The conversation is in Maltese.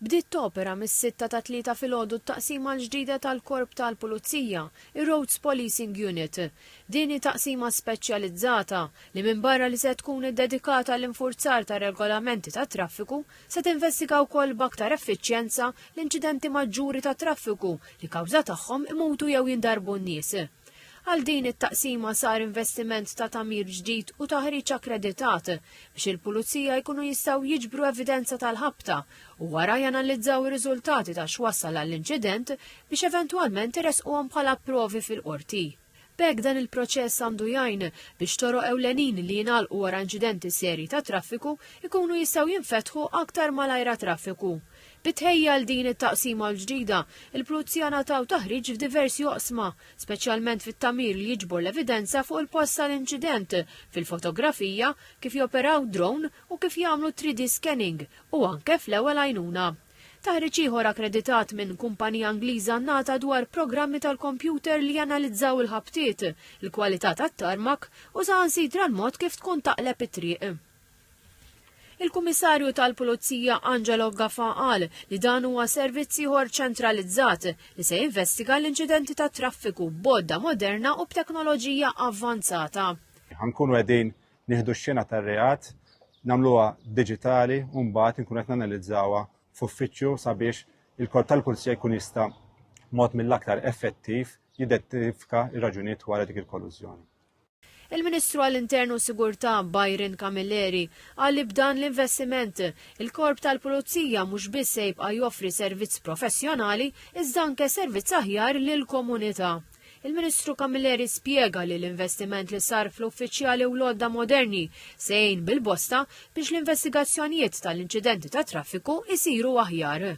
Bdiet topera mis-6 ta' 3 filgħodu t-taqsima l-ġdida tal-Korp tal-Pulizija, ir-Roads Policing Unit. Din hi taqsima speċjalizzata li minbarra li se tkun iddedikata l-infurzar ta' regolamenti ta' traffiku se tinvestiga wkoll b'aktar effiċjenza l-inċidenti maġġuri ta' traffiku li kawża tagħhom imutu jew jindarbu n-nies. Għal din it-taqsima sar investiment ta' tamir ġdid u taħriġ akkreditat biex il-pulizija jkunu jistgħu jiġbru evidenza tal-ħabta u wara janalizzaw ir-riżultati ta' x'wassal għall-inċident biex eventwalment iresquhom bħala provi fil-qorti. B'hekk dan il-proċess għandu jgħin biex toroq ewlenin li jingħalqu wara inċidenti serji ta' traffiku jkunu jistgħu jinfetħu aktar malajra traffiku. Bitħejja l din it-taqsima l-ġdida, il-pulizija nataw taħriġ f'diversi oqsma, speċjalment fit-tamir li jiġbor l-evidenza fuq il-post tal-inċident, fil-fotografija, kif joperaw drone u kif jagħmlu 3D scanning u anke fl-ewwel għajnuna. Taħriġ ieħor akkreditat minn kumpanija Angliża nata dwar programmi tal-kompjuter li janalizzaw il-ħabtiet, il-kwalità tat-tarmak u saħansitra l-mod kif tkun taqleb it-triq. Il-Kummissarju tal-Pulizija Angelo Gaffa qal li dan huwa servizz ieħor ċentralizzat li se jinvestiga l-inċidenti ta' traffiku b'għodda moderna u b'teknoloġija avvanzata. Ħankunu qegħdin nieħdu x-xena tar-reat, nagħmluha diġitali u mbagħad inkunu qed nanalizzawha f'uffiċċju sabiex il-Korp tal-Pulizija jkun jista' mod mill-aktar effettiv jidentifika r-raġunijiet wara dik il-kollużjoni. Il-Ministru għall-Internu Sigurtà Byron Camilleri qal li b'dan l-investiment il-Korp tal-Pulizija mhux biss se jibqa' joffri servizz professjonali iżda anke servizz aħjar lill-komunità. Il-Ministru Camilleri spjega li l-investiment li sar fl-uffiċjali u l-għodda moderni se jgħin bil-bosta biex l-investigazzjonijiet tal-inċidenti ta' traffiku isiru aħjar.